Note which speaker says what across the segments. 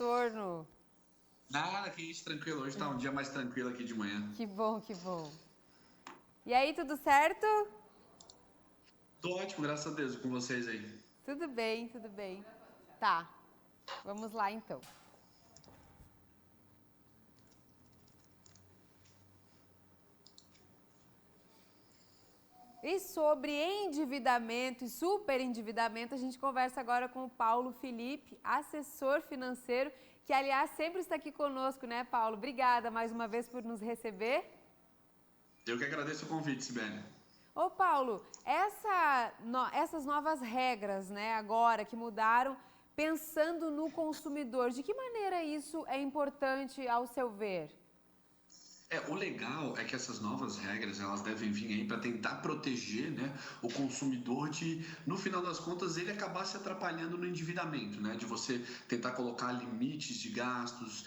Speaker 1: transtorno.
Speaker 2: Nada, que isso, tranquilo. Hoje tá um dia mais tranquilo aqui de manhã.
Speaker 1: Que bom, que bom. E aí, tudo certo?
Speaker 2: Tô ótimo, graças a Deus, com vocês aí.
Speaker 1: Tudo bem, tudo bem. Tá, vamos lá então. E sobre endividamento e superendividamento, a gente conversa agora com o Paulo Felipe, assessor financeiro, que aliás sempre está aqui conosco, né, Paulo? Obrigada mais uma vez por nos receber.
Speaker 2: Eu que agradeço o convite, Sibeli.
Speaker 1: Ô Paulo, essas novas regras, né, agora que mudaram, pensando no consumidor, de que maneira isso é importante ao seu ver?
Speaker 2: O legal é que essas novas regras, elas devem vir aí para tentar proteger, né, o consumidor de, no final das contas, ele acabar se atrapalhando no endividamento, né, de você tentar colocar limites de gastos,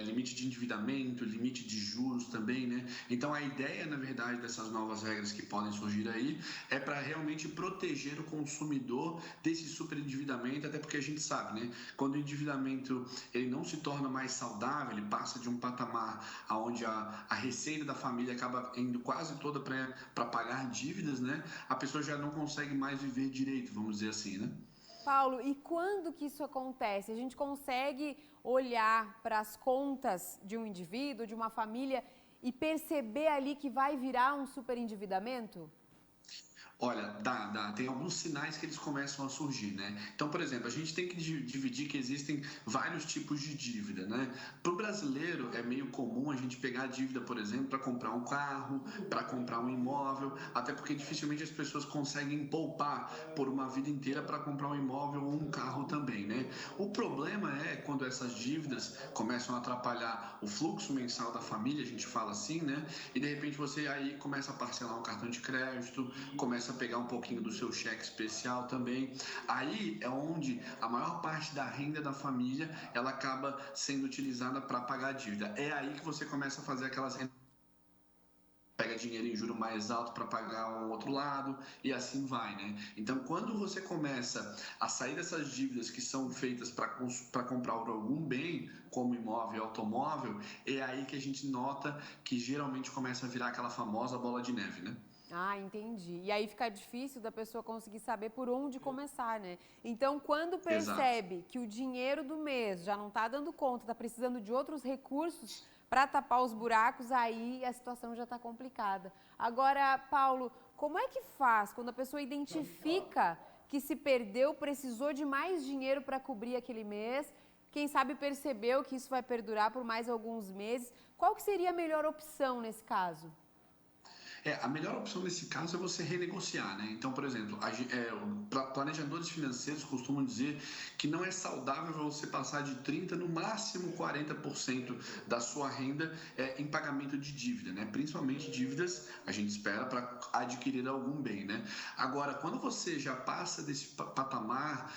Speaker 2: limite de endividamento, limite de juros também, né. Então a ideia, na verdade, dessas novas regras que podem surgir aí é para realmente proteger o consumidor desse superendividamento, até porque a gente sabe, né, quando o endividamento ele não se torna mais saudável, ele passa de um patamar aonde a receita da família acaba indo quase toda para pagar dívidas, né? A pessoa já não consegue mais viver direito, vamos dizer assim, né?
Speaker 1: Paulo, e quando que isso acontece? A gente consegue olhar para as contas de um indivíduo, de uma família e perceber ali que vai virar um superendividamento?
Speaker 2: Olha, dá. Tem alguns sinais que eles começam a surgir, né? Então, por exemplo, a gente tem que dividir que existem vários tipos de dívida, né? Para o brasileiro é meio comum a gente pegar a dívida, por exemplo, para comprar um carro, para comprar um imóvel, até porque dificilmente as pessoas conseguem poupar por uma vida inteira para comprar um imóvel ou um carro também, né? O problema é quando essas dívidas começam a atrapalhar o fluxo mensal da família, a gente fala assim, né? E de repente você aí começa a parcelar um cartão de crédito, começa a pegar um pouquinho do seu cheque especial também. Aí é onde a maior parte da renda da família ela acaba sendo utilizada para pagar a dívida. É aí que você começa a fazer aquelas pega dinheiro em juro mais alto para pagar o outro lado e assim vai, né? Então, quando você começa a sair dessas dívidas que são feitas para comprar algum bem, como imóvel e automóvel, é aí que a gente nota que geralmente começa a virar aquela famosa bola de neve, né?
Speaker 1: Ah, entendi. E aí fica difícil da pessoa conseguir saber por onde começar, né? Então, quando
Speaker 2: Exato.
Speaker 1: percebe que o dinheiro do mês já não está dando conta, está precisando de outros recursos para tapar os buracos, aí a situação já está complicada. Agora, Paulo, como é que faz quando a pessoa identifica que se perdeu, precisou de mais dinheiro para cobrir aquele mês? Quem sabe percebeu que isso vai perdurar por mais alguns meses? Qual que seria a melhor opção nesse caso?
Speaker 2: A melhor opção nesse caso é você renegociar, né? Então, por exemplo, planejadores financeiros costumam dizer que não é saudável você passar de 30% no máximo 40% da sua renda em pagamento de dívida, né? Principalmente dívidas, a gente espera para adquirir algum bem, né? Agora, quando você já passa desse patamar,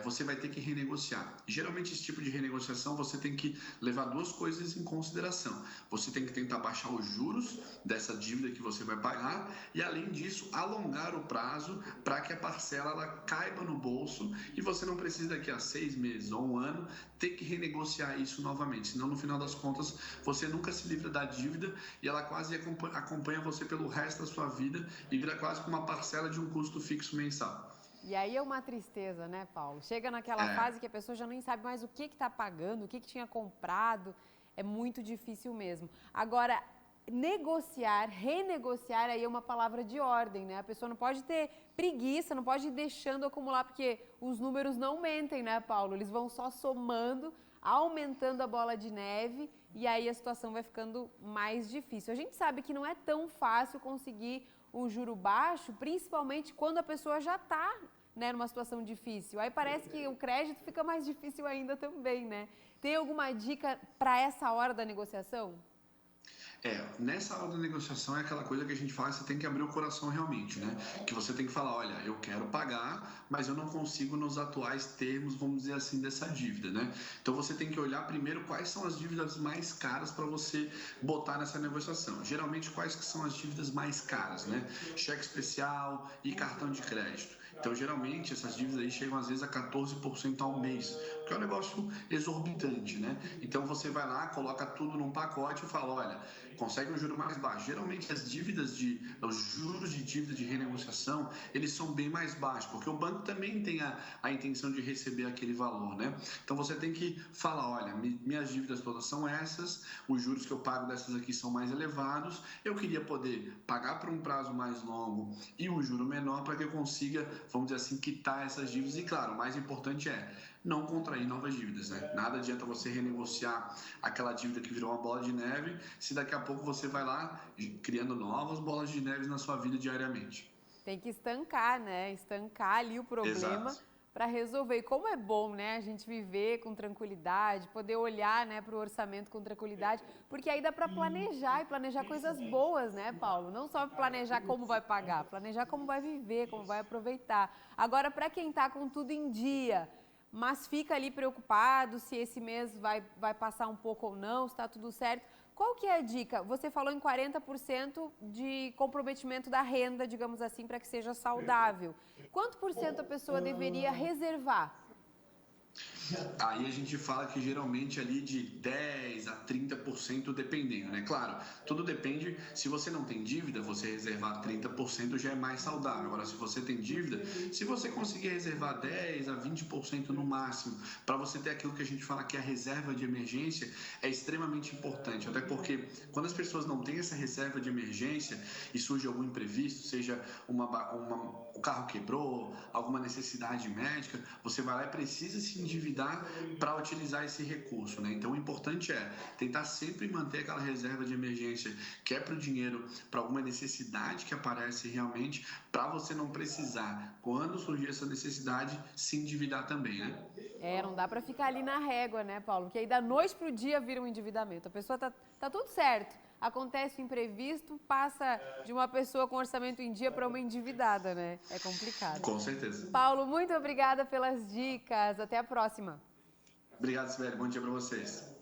Speaker 2: você vai ter que renegociar. Geralmente, esse tipo de renegociação você tem que levar duas coisas em consideração. Você tem que tentar baixar os juros dessa dívida que você vai pagar e, além disso, alongar o prazo para que a parcela ela caiba no bolso e você não precise daqui a 6 meses ou um ano ter que renegociar isso novamente. Senão, no final das contas, você nunca se livra da dívida e ela quase acompanha você pelo resto da sua vida e vira quase como uma parcela de um custo fixo mensal.
Speaker 1: E aí é uma tristeza, né, Paulo? Chega naquela
Speaker 2: É,
Speaker 1: fase que a pessoa já nem sabe mais o que está pagando, o que tinha comprado. É muito difícil mesmo. Agora, negociar, renegociar, aí é uma palavra de ordem, né? A pessoa não pode ter preguiça, não pode ir deixando acumular, porque os números não mentem, né, Paulo? Eles vão só somando, aumentando a bola de neve e aí a situação vai ficando mais difícil. A gente sabe que não é tão fácil conseguir um juro baixo, principalmente quando a pessoa já está, né, numa situação difícil. Aí parece que o crédito fica mais difícil ainda também, né? Tem alguma dica para essa hora da negociação?
Speaker 2: Nessa hora da negociação é aquela coisa que a gente fala, você tem que abrir o coração realmente, né? Que você tem que falar, olha, eu quero pagar, mas eu não consigo nos atuais termos, vamos dizer assim, dessa dívida, né? Então você tem que olhar primeiro quais são as dívidas mais caras para você botar nessa negociação. Geralmente, quais que são as dívidas mais caras, né? Cheque especial e cartão de crédito. Então, geralmente, essas dívidas aí chegam às vezes a 14% ao mês, porque é um negócio exorbitante, né? Então você vai lá, coloca tudo num pacote e fala, olha, consegue um juro mais baixo. Geralmente os juros de dívida de renegociação, eles são bem mais baixos, porque o banco também tem a intenção de receber aquele valor, né? Então você tem que falar, olha, minhas dívidas todas são essas, os juros que eu pago dessas aqui são mais elevados, eu queria poder pagar por um prazo mais longo e um juro menor para que eu consiga, vamos dizer assim, quitar essas dívidas. E claro, o mais importante é não contrair novas dívidas, né? Nada adianta você renegociar aquela dívida que virou uma bola de neve, se daqui a pouco você vai lá criando novas bolas de neve na sua vida diariamente.
Speaker 1: Tem que estancar, né? Estancar ali o problema
Speaker 2: Exato.
Speaker 1: para resolver. E como é bom, né, a gente viver com tranquilidade, poder olhar, né, para o orçamento com tranquilidade, porque aí dá para planejar e planejar coisas boas, né, Paulo? Não só planejar como vai pagar, planejar como vai viver, como vai aproveitar. Agora, para quem está com tudo em dia, mas fica ali preocupado se esse mês vai passar um pouco ou não, se está tudo certo. Qual que é a dica? Você falou em 40% de comprometimento da renda, digamos assim, para que seja saudável. Quanto por cento a pessoa deveria reservar?
Speaker 2: Aí a gente fala que geralmente ali de 10 a 30% dependendo, né? Claro, tudo depende, se você não tem dívida, você reservar 30% já é mais saudável. Agora, se você tem dívida, se você conseguir reservar 10 a 20% no máximo, para você ter aquilo que a gente fala que é a reserva de emergência, é extremamente importante. Até porque quando as pessoas não têm essa reserva de emergência e surge algum imprevisto, seja o carro quebrou, alguma necessidade médica, você vai lá e precisa se endividar para utilizar esse recurso, né? Então o importante é tentar sempre manter aquela reserva de emergência, que é para o dinheiro, para alguma necessidade que aparece realmente, para você não precisar, quando surgir essa necessidade, se endividar também, né?
Speaker 1: Não dá para ficar ali na régua, né, Paulo? Porque aí da noite para o dia vira um endividamento. A pessoa tá tudo certo. Acontece o imprevisto, passa de uma pessoa com orçamento em dia para uma endividada, né? É complicado.
Speaker 2: Com certeza.
Speaker 1: Paulo, muito obrigada pelas dicas. Até a próxima.
Speaker 2: Obrigado, Sibeli. Bom dia para vocês.